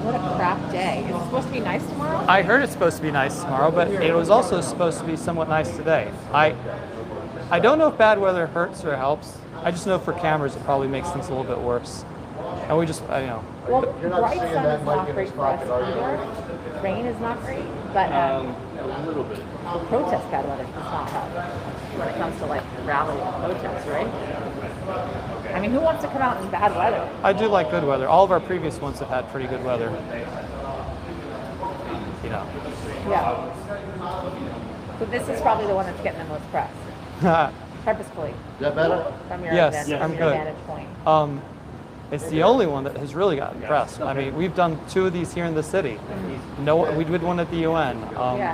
What a crap day. Is it supposed to be nice tomorrow? I heard it's supposed to be nice tomorrow, but it was also supposed to be somewhat nice today. I don't know if bad weather hurts or helps. I just know for cameras it probably makes things a little bit worse. And we just, Well, bright sun is not great for us either. Rain is not great, but a little bit. protest bad weather does not help when it comes to like rally and protests, right? I mean, who wants to come out in bad weather? I do like good weather. All of our previous ones have had pretty good weather. You know. Yeah. So this is probably the one that's getting the most press. Purposefully. Is that better? From your Yes, I'm good. vantage point. It's the only one that has really gotten press. I mean, we've done 2 of these here in the city. No, we did one at the UN.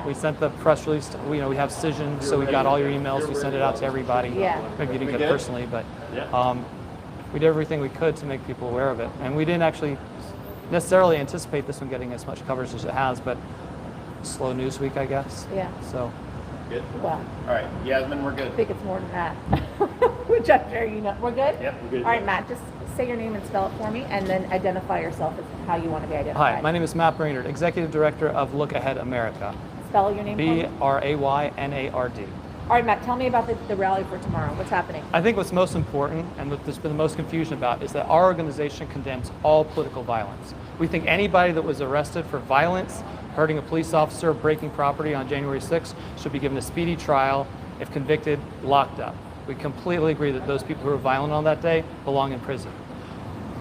We sent the press release. We have Cision, so we got all your emails. We sent it out to everybody. Yeah. Maybe you didn't get it personally, but we did everything we could to make people aware of it. And we didn't actually necessarily anticipate this one getting as much coverage as it has, but slow news week, I guess. Yeah. So. Good? Well. All right, Yasmin, we're good. I think it's more than that. Which I'm sure you know. We're good? Yep, we're good. All right, Matt, just say your name and spell it for me, and then identify yourself as how you want to be identified. Hi, my name is Matt Brainerd, Executive Director of Look Ahead America. Spell your name for me. BRAYNARD. All right, Matt, tell me about the rally for tomorrow. What's happening? I think what's most important, and what there's been the most confusion about, is that our organization condemns all political violence. We think anybody that was arrested for violence, hurting a police officer, breaking property on January 6th, should be given a speedy trial, if convicted, locked up. We completely agree that those people who were violent on that day belong in prison.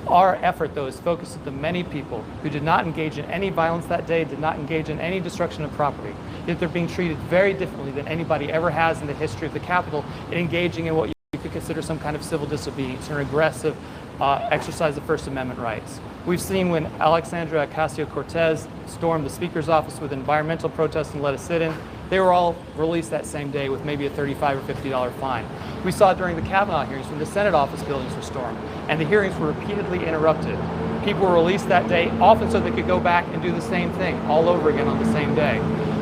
Our effort, though, is focused at the many people who did not engage in any violence that day, did not engage in any destruction of property, yet they're being treated very differently than anybody ever has in the history of the Capitol in engaging in what you could consider some kind of civil disobedience or aggressive exercise of First Amendment rights. We've seen when Alexandria Ocasio-Cortez stormed the Speaker's office with environmental protests and let us sit in, they were all released that same day with maybe a $35 or $50 fine. We saw it during the Kavanaugh hearings when the Senate office buildings were stormed and the hearings were repeatedly interrupted. People were released that day, often so they could go back and do the same thing all over again on the same day.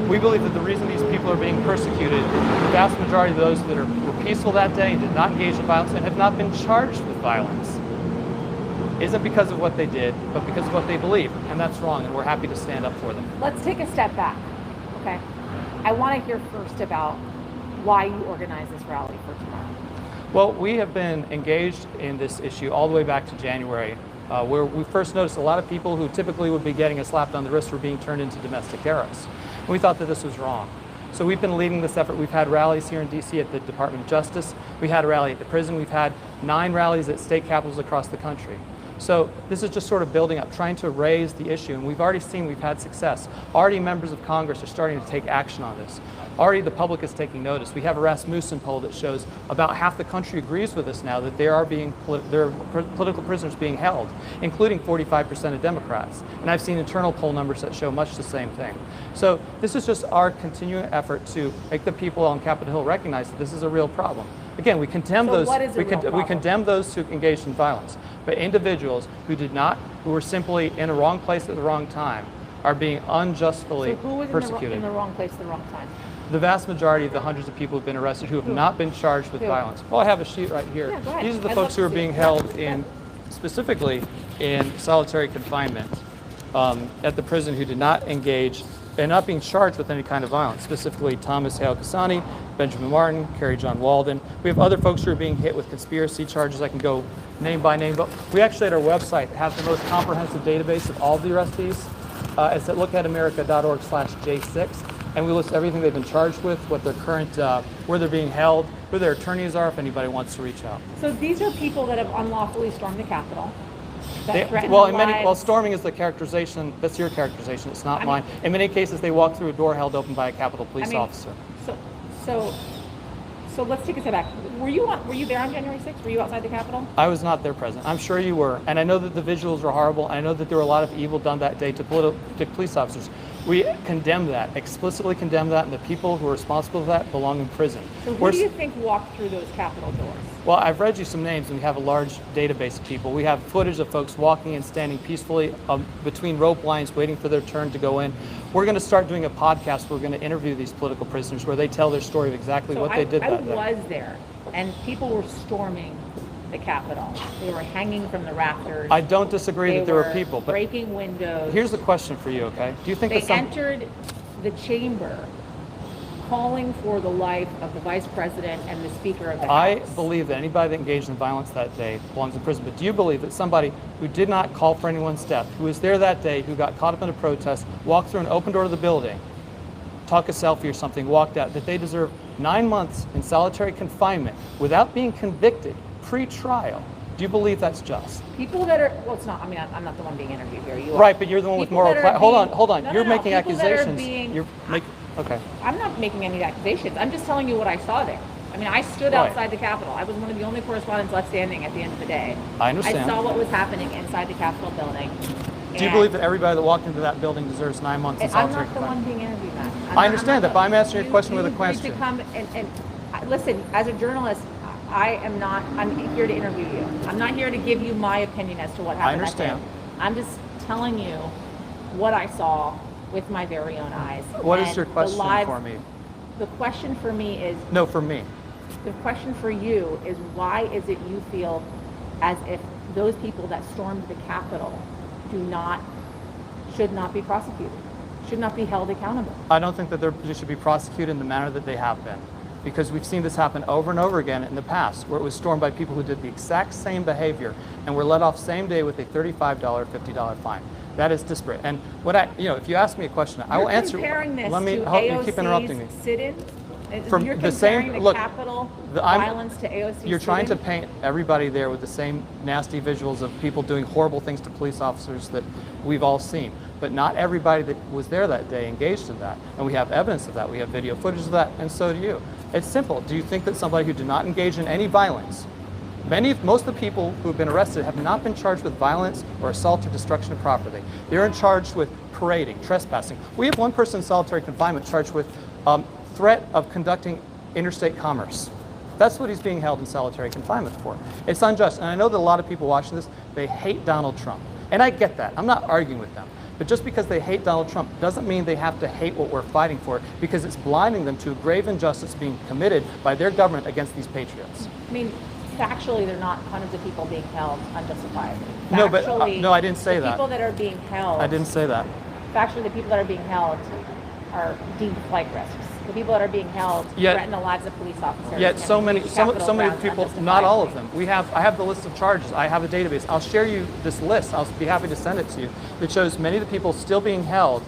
We believe that the reason these people are being persecuted, the vast majority of those that were peaceful that day and did not engage in violence and have not been charged with violence, isn't because of what they did, but because of what they believe. And that's wrong, and we're happy to stand up for them. Let's take a step back, okay? I want to hear first about why you organized this rally for tomorrow. Well, we have been engaged in this issue all the way back to January, where we first noticed a lot of people who typically would be getting a slap on the wrist were being turned into domestic terrorists. And we thought that this was wrong. So we've been leading this effort. We've had rallies here in DC at the Department of Justice. We had a rally at the prison. We've had 9 rallies at state capitals across the country. So this is just sort of building up, trying to raise the issue, and we've already seen we've had success. Already members of Congress are starting to take action on this. Already the public is taking notice. We have a Rasmussen poll that shows about half the country agrees with us now that there are political prisoners being held, including 45% of Democrats. And I've seen internal poll numbers that show much the same thing. So this is just our continuing effort to make the people on Capitol Hill recognize that this is a real problem. Again, we condemn we condemn those who engaged in violence, but individuals who were simply in the wrong place at the wrong time are being unjustly persecuted. In the wrong place at the wrong time? The vast majority of the hundreds of people who have been arrested who have not been charged with violence. Well, I have a sheet right here. Yeah, go ahead. These are the folks who are being held specifically in solitary confinement at the prison who did not engage and not being charged with any kind of violence, specifically Thomas Hale Kasani, Benjamin Martin, Kerry John Walden. We have other folks who are being hit with conspiracy charges. I can go name by name, but we actually at our website have the most comprehensive database of all of the arrestees. It's at lookatatamerica.org/J6, and we list everything they've been charged with, what their current, where they're being held, who their attorneys are, if anybody wants to reach out. So these are people that have unlawfully stormed the Capitol. Storming is the characterization. That's your characterization. It's not mine. In many cases, they walk through a door held open by a Capitol Police officer. So let's take a step back. Were you there on January 6th? Were you outside the Capitol? I was not there present. I'm sure you were, and I know that the visuals were horrible. I know that there were a lot of evil done that day to police officers. We condemn that, explicitly condemn that, and the people who are responsible for that belong in prison. So who do you think walked through those Capitol doors? Well, I've read you some names, and we have a large database of people. We have footage of folks walking and standing peacefully between rope lines, waiting for their turn to go in. We're going to start doing a podcast where we're going to interview these political prisoners where they tell their story of exactly what they did that day. I was there, and people were storming the Capitol. They were hanging from the rafters. I don't disagree They that there were were people, but breaking windows. here's the question for you, okay? Do you think They that some... entered the chamber calling for the life of the vice president and the speaker of the I House. believe that anybody that engaged in violence that day belongs in prison. But do you believe that somebody who did not call for anyone's death, who was there that day, who got caught up in a protest, walked through an open door to the building, took a selfie or something, walked out, that they deserve 9 months in solitary confinement without being convicted pre-trial? Do you believe that's just? People that are, well, it's not, I mean, I'm not the one being interviewed here. You are. Right, but you're the one with People moral... that are Hold being- on. No, You're no, making people that are accusations. being- You're making... Okay. I'm not making any accusations. I'm just telling you what I saw there. I mean, I stood Right. outside the Capitol. I was one of the only correspondents left standing at the end of the day. I understand. I saw what was happening inside the Capitol building. Do you believe that everybody that walked into that building deserves 9 months in I'm solitary not the one confinement? being interviewed, Matt. I understand that, but I'm answering your question with a agreed question. to come listen, as a journalist, I'm here to interview you. I'm not here to give you my opinion as to what happened. I understand. That day. I'm just telling you what I saw with my very own eyes. What is And your the question lives- for me? The question for me is, No, for me. the question for you is, why is it you feel as if those people that stormed the Capitol should not be prosecuted, should not be held accountable? I don't think that they should be prosecuted in the manner that they have been, because we've seen this happen over and over again in the past, where it was stormed by people who did the exact same behavior and were let off same day with a $35, $50 fine. That is disparate. And if you ask me a question, I will answer. You're comparing this Let me to help you keep interrupting me. AOC's sit-in? From You're the comparing same- the look, Capitol I'm- violence to AOC's You're trying to sit-in? paint everybody there with the same nasty visuals of people doing horrible things to police officers that we've all seen. But not everybody that was there that day engaged in that. And we have evidence of that. We have video footage of that, and so do you. It's simple. Do you think that somebody who did not engage in any violence, most of the people who have been arrested have not been charged with violence or assault or destruction of property. They're charged with parading, trespassing. We have one person in solitary confinement charged with threat of conducting interstate commerce. That's what he's being held in solitary confinement for. It's unjust. And I know that a lot of people watching this, they hate Donald Trump. And I get that. I'm not arguing with them. But just because they hate Donald Trump doesn't mean they have to hate what we're fighting for, because it's blinding them to a grave injustice being committed by their government against these patriots. I mean, factually, they're not hundreds of people being held unjustifiably. No, but Factually, no, I didn't say the that. people that are being held. I didn't say that. Factually, the people that are being held are deemed flight risks. The people that are being held Yet- threaten the lives of police officers. Yet and so many reach Capitol grounds people, not all of unjustifiably. them. I have the list of charges. I have a database. I'll share you this list. I'll be happy to send it to you. That shows many of the people still being held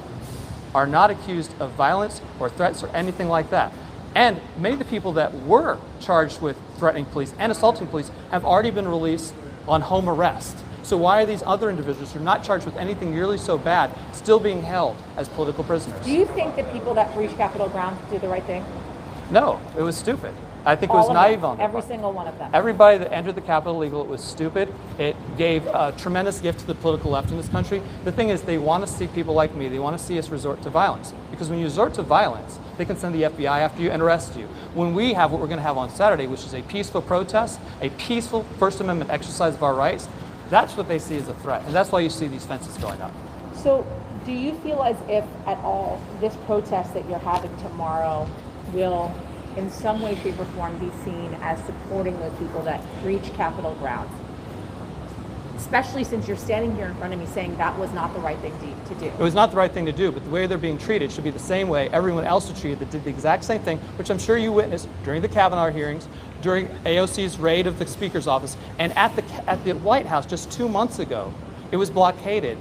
are not accused of violence or threats or anything like that. And many of the people that were charged with threatening police and assaulting police have already been released on home arrest. So why are these other individuals who are not charged with anything nearly so bad still being held as political prisoners? Do you think that people that breach Capitol grounds do the right thing? No, it was stupid. I think it was All of naive them, on their every part. single one of them. Everybody that entered the Capitol illegal, it was stupid. It gave a tremendous gift to the political left in this country. The thing is, they want to see people like me. They want to see us resort to violence. Because when you resort to violence, they can send the FBI after you and arrest you. When we have what we're going to have on Saturday, which is a peaceful protest, a peaceful First Amendment exercise of our rights, that's what they see as a threat. And that's why you see these fences going up. So, do you feel as if, at all, this protest that you're having tomorrow will, in some way, shape, or form, be seen as supporting those people that breach Capitol grounds? Especially since you're standing here in front of me saying that was not the right thing to do. It was not the right thing to do, but the way they're being treated should be the same way everyone else is treated that did the exact same thing, which I'm sure you witnessed during the Kavanaugh hearings, during AOC's raid of the Speaker's office, and at the White House just 2 months ago. It was blockaded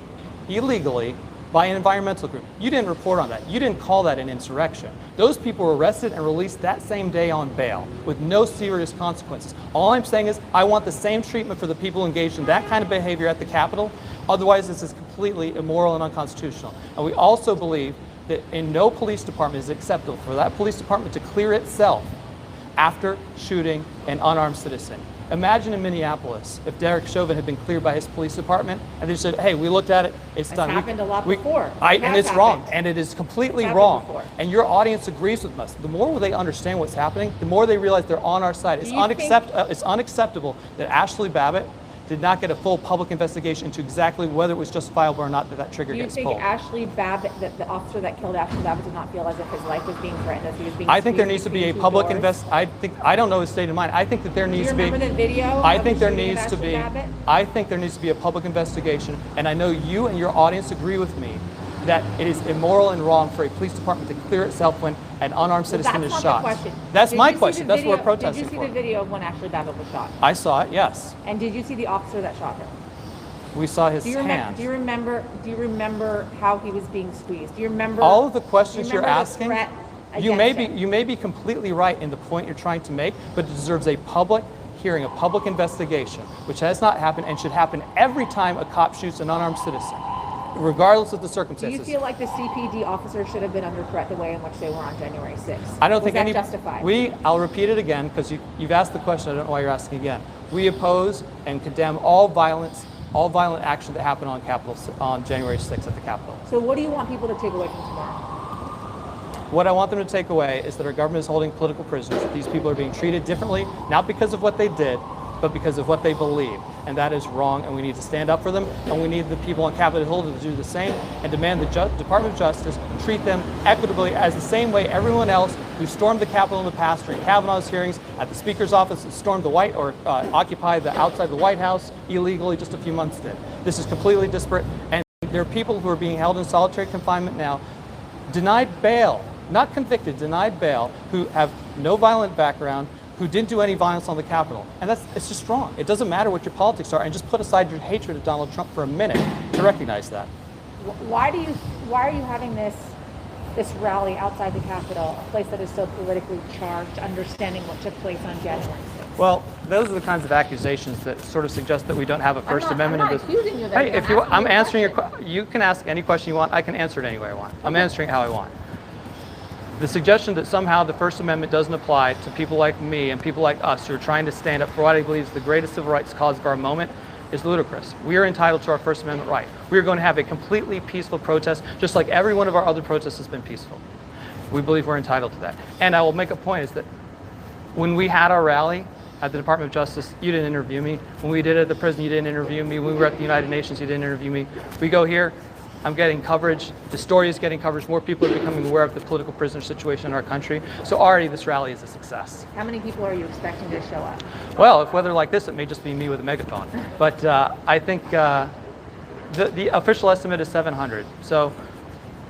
illegally by an environmental group. You didn't report on that. You didn't call that an insurrection. Those people were arrested and released that same day on bail with no serious consequences. All I'm saying is I want the same treatment for the people engaged in that kind of behavior at the Capitol. Otherwise, this is completely immoral and unconstitutional. And we also believe that in no police department is it acceptable for that police department to clear itself after shooting an unarmed citizen. Imagine in Minneapolis if Derek Chauvin had been cleared by his police department and they said, hey, we looked at it, it's done. It's happened a lot before. It And has it's wrong, happened. and it is completely It's wrong. happened before. And your audience agrees with us. The more they understand what's happening, the more they realize they're on our side. It's Do you think- unacceptable that Ashley Babbitt did not get a full public investigation into exactly whether it was justifiable or not that trigger Do you gets think pulled. Ashley Babbitt, that the officer that killed Ashley Babbitt, did not feel as if his life was being threatened, as he was being I think there squeezed needs to be a between two public doors? I don't know his state of mind. I think that there Do needs you to be. remember the video? I of think the there shooting of needs to Ashley be. Babbitt? I think there needs to be a public investigation, and I know you and your audience agree with me that it is immoral and wrong for a police department to clear itself when an unarmed citizen is That's shot. not the question. That's Did my you see question. the That's what we're video- protesting Did you for. see the video of when Ashley Babbitt was shot? I saw it. Yes, And did you see the officer that shot her? we saw his Do you hand. remember how he was being squeezed? Do you remember All of the questions do you you're remember the asking, threat you may against him? be completely right in the point you're trying to make, but it deserves a public hearing, a public investigation, which has not happened and should happen every time a cop shoots an unarmed citizen, regardless of the Do circumstances. you feel like the CPD officers should have been under threat the way in which they were on January 6th? I don't Was think that any. justified? I'll repeat it again because you've asked the question. I don't know why you're asking again. We oppose and condemn all violence, all violent action that happened on January 6th at the Capitol. So what do you want people to take away from tomorrow? What I want them to take away is that our government is holding political prisoners. These people are being treated differently, not because of what they did, but because of what they believe. And that is wrong, and we need to stand up for them, and we need the people on Capitol Hill to do the same and demand the Department of Justice treat them equitably as the same way everyone else who stormed the Capitol in the past during Kavanaugh's hearings, at the Speaker's office, stormed occupied the outside the White House illegally just a few months did. This is completely disparate, and there are people who are being held in solitary confinement now, denied bail, not convicted, denied bail, who have no violent background, who didn't do any violence on the Capitol. And it's just wrong. It doesn't matter what your politics are, and just put aside your hatred of Donald Trump for a minute to recognize that. Why are you having this rally outside the Capitol, a place that is so politically charged, understanding what took place on January 6th? Well, those are the kinds of accusations that sort of suggest that we don't have a First Amendment. I'm not accusing you of Hey, anything. I'm answering you can ask any question you want. I can answer it any way I want. I'm answering how I want. The suggestion that somehow the First Amendment doesn't apply to people like me and people like us who are trying to stand up for what I believe is the greatest civil rights cause of our moment is ludicrous. We are entitled to our First Amendment right. We are going to have a completely peaceful protest, just like every one of our other protests has been peaceful. We believe we're entitled to that. And I will make a point is that when we had our rally at the Department of Justice, you didn't interview me. When we did it at the prison, you didn't interview me. When we were at the United Nations, you didn't interview me. We go here, I'm getting coverage. The story is getting coverage. More people are becoming aware of the political prisoner situation in our country. So already this rally is a success. How many people are you expecting to show up? Well, if weather like this, it may just be me with a megaphone. But I think the official estimate is 700. So,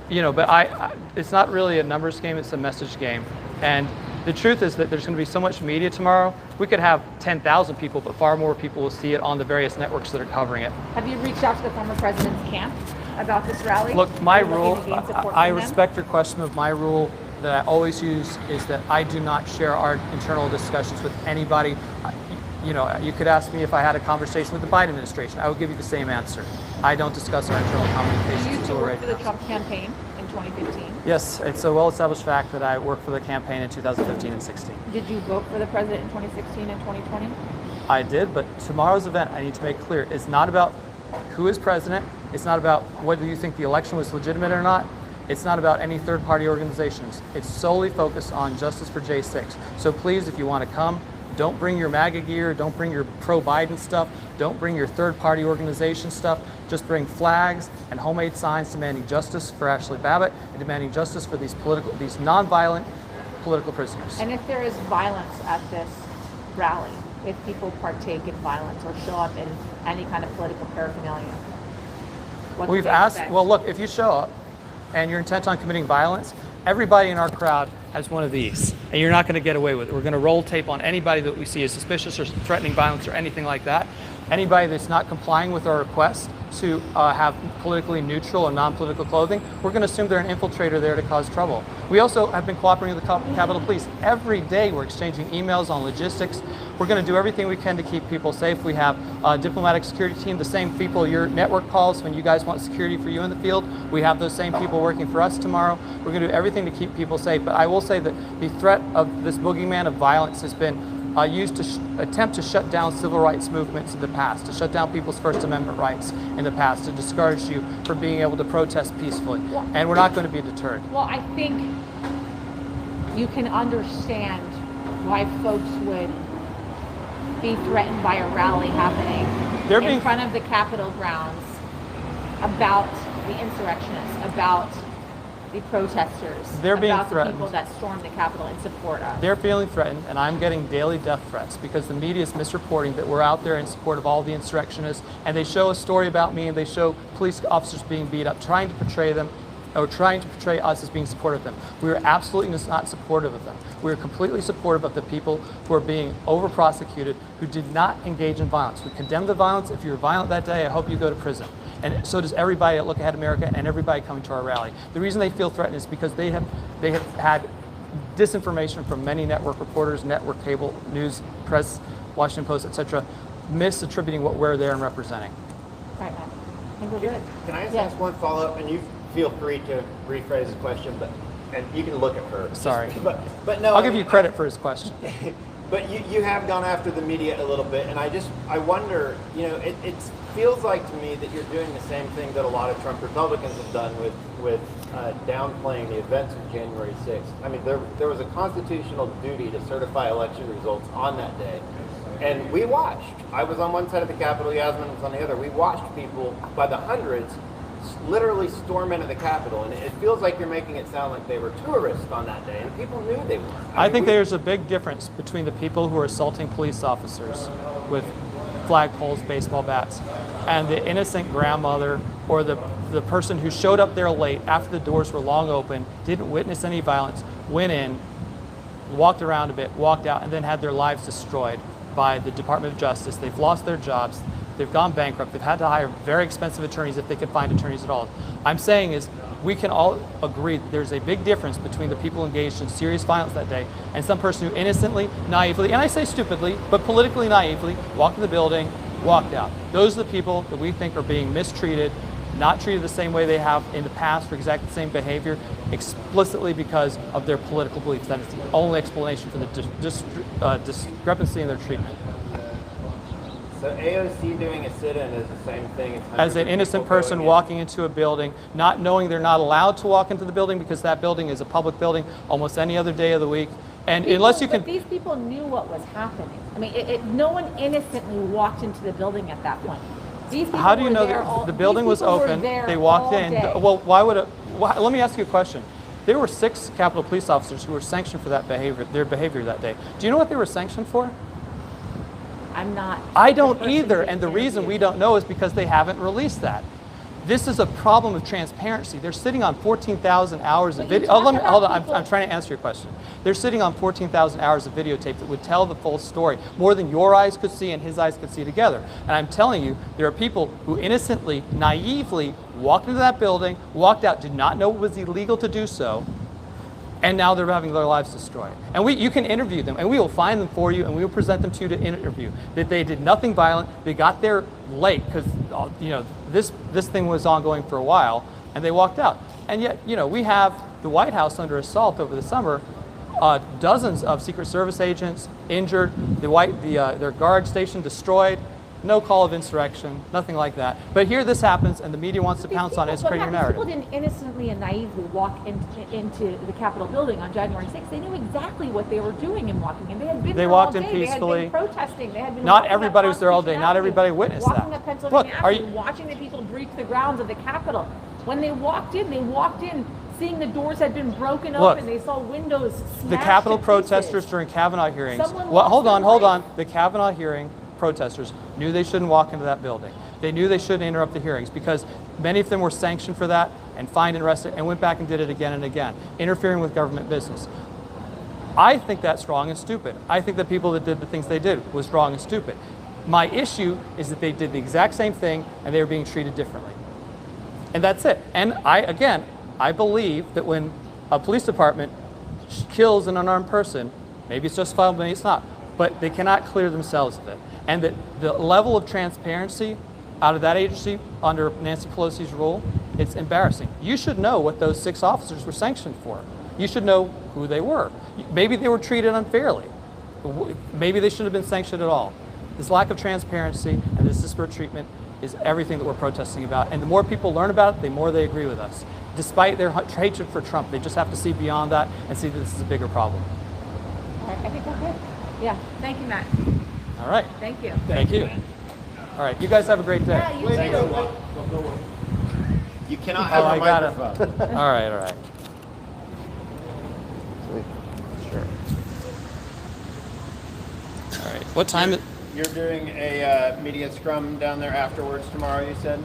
but it's not really a numbers game, it's a message game. And the truth is that there's going to be so much media tomorrow. We could have 10,000 people, but far more people will see it on the various networks that are covering it. Have you reached out to the former president's camp about this rally? Look, my Are you rule, looking to gain support I from them? respect your question of my rule that I always use is that I do not share our internal discussions with anybody. You could ask me if I had a conversation with the Biden administration. I would give you the same answer. I don't discuss our internal You communications used to until we're work ready. for the Trump campaign in 2015. Yes, it's a well-established fact that I worked for the campaign in 2015 and 16. Did you vote for the president in 2016 and 2020? I did, but tomorrow's event, I need to make clear, is not about who is president. It's not about whether you think the election was legitimate or not. It's not about any third-party organizations. It's solely focused on justice for J6. So please, if you want to come, don't bring your MAGA gear, don't bring your pro-Biden stuff, don't bring your third-party organization stuff. Just bring flags and homemade signs demanding justice for Ashley Babbitt and demanding justice for these non-violent political prisoners. And if there is violence at this rally, if people partake in violence or show up in any kind of political paraphernalia, what do We've they asked, expect? well, look, if you show up and you're intent on committing violence, everybody in our crowd has one of these, and you're not going to get away with it. We're going to roll tape on anybody that we see as suspicious or threatening violence or anything like that. Anybody that's not complying with our request to have politically neutral or non-political clothing, we're going to assume they're an infiltrator there to cause trouble. We also have been cooperating with the Capitol Police. Every day we're exchanging emails on logistics. We're going to do everything we can to keep people safe. We have a diplomatic security team, the same people your network calls when you guys want security for you in the field. We have those same people working for us tomorrow. We're going to do everything to keep people safe. But I will say that the threat of this boogeyman of violence has been used to attempt to shut down civil rights movements in the past, to shut down people's First Amendment rights in the past, to discourage you from being able to protest peacefully. And we're not going to be deterred. Well, I think you can understand why folks would be threatened by a rally happening They're in being front of the Capitol grounds about the insurrectionists, about the protesters, They're being about the threatened. people that stormed the Capitol and support us. They're feeling threatened, and I'm getting daily death threats because the media is misreporting that we're out there in support of all the insurrectionists, and they show a story about me, and they show police officers being beat up, trying to portray them, or trying to portray us as being supportive of them. We are absolutely not supportive of them. We are completely supportive of the people who are being over-prosecuted, who did not engage in violence. We condemn the violence. If you were violent that day, I hope you go to prison. And so does everybody at Look Ahead America and everybody coming to our rally. The reason they feel threatened is because they have had disinformation from many network reporters, network cable news, press, Washington Post, etc., misattributing what we're there and representing. Right, Matt. I think we're good. Can I Yeah. ask one follow-up? And you feel free to rephrase the question, and you can look at her. Sorry. But no. I'll give you credit for his question. But you have gone after the media a little bit, and I wonder, it feels like to me that you're doing the same thing that a lot of Trump Republicans have done with downplaying the events of January 6th. I mean, there was a constitutional duty to certify election results on that day. And we watched. I was on one side of the Capitol, Yasmin was on the other. We watched people by the hundreds literally storm into the Capitol, and it feels like you're making it sound like they were tourists on that day, and people knew they weren't. I think there's a big difference between the people who are assaulting police officers with flagpoles, baseball bats, and the innocent grandmother or the person who showed up there late after the doors were long open, didn't witness any violence, went in, walked around a bit, walked out, and then had their lives destroyed by the Department of Justice. They've lost their jobs. They've gone bankrupt. They've had to hire very expensive attorneys if they could find attorneys at all. I'm saying is we can all agree that there's a big difference between the people engaged in serious violence that day and some person who innocently, naively, and I say stupidly, but politically naively, walked in the building, walked out. Those are the people that we think are being mistreated, not treated the same way they have in the past for exactly the same behavior, explicitly because of their political beliefs. That is the only explanation for the discrepancy in their treatment. So AOC doing a sit-in is the same thing As an innocent person walking into a building, not knowing they're not allowed to walk into the building because that building is a public building almost any other day of the week. And unless you can... But these people knew what was happening. I mean, no one innocently walked into the building at that point. These people How do you were know there that the building was open, they walked in? Well, let me ask you a question. There were 6 Capitol police officers who were sanctioned for that their behavior that day. Do you know what they were sanctioned for? I'm not. I don't either, and the reason we don't know is because they haven't released that. This is a problem of transparency. They're sitting on 14,000 hours of video. Hold on. I'm trying to answer your question. They're sitting on 14,000 hours of videotape that would tell the full story, more than your eyes could see and his eyes could see together. And I'm telling you, there are people who innocently, naively walked into that building, walked out, did not know it was illegal to do so, and now they're having their lives destroyed. And you can interview them, and we will find them for you, and we will present them to you to interview. That they did nothing violent. They got there late because this thing was ongoing for a while, and they walked out. And yet, we have the White House under assault over the summer. Dozens of Secret Service agents injured. Their guard station destroyed. No call of insurrection, nothing like that. But here this happens, and the media wants to pounce on it. It's creating a narrative. People didn't innocently and naively walk into the Capitol building on January 6th. They knew exactly what they were doing in walking in. They had been They there walked all in day. peacefully. They had been protesting. They had been Not walking everybody up was there all day. Not Constitution everybody Avenue, witnessed walking that. up Pennsylvania Look, are Avenue, watching the people breach the grounds of the Capitol. When they walked in, seeing the doors had been broken open. They saw windows smashed. The Capitol to protesters pieces. During Kavanaugh hearings. Someone Well, hold lost on. their life. The Kavanaugh hearing protesters knew they shouldn't walk into that building. They knew they shouldn't interrupt the hearings because many of them were sanctioned for that and fined and arrested and went back and did it again and again, interfering with government business. I think that's wrong and stupid. I think the people that did the things they did was wrong and stupid. My issue is that they did the exact same thing and they were being treated differently. And that's it. And I believe that when a police department kills an unarmed person, maybe it's justifiable, maybe it's not, but they cannot clear themselves of it. And that the level of transparency out of that agency under Nancy Pelosi's rule, it's embarrassing. You should know what those 6 officers were sanctioned for. You should know who they were. Maybe they were treated unfairly. Maybe they shouldn't have been sanctioned at all. This lack of transparency and this disparate treatment is everything that we're protesting about. And the more people learn about it, the more they agree with us. Despite their hatred for Trump, they just have to see beyond that and see that this is a bigger problem. I think we're good. Yeah. Thank you, Matt. All right. Thank you. Thank you. All All right, you guys have a great day. Yeah, you Thanks too. a lot. You cannot Oh, have I a got it. microphone. All right, all right. Sure. All right. What time? You're doing a media scrum down there afterwards tomorrow, you said?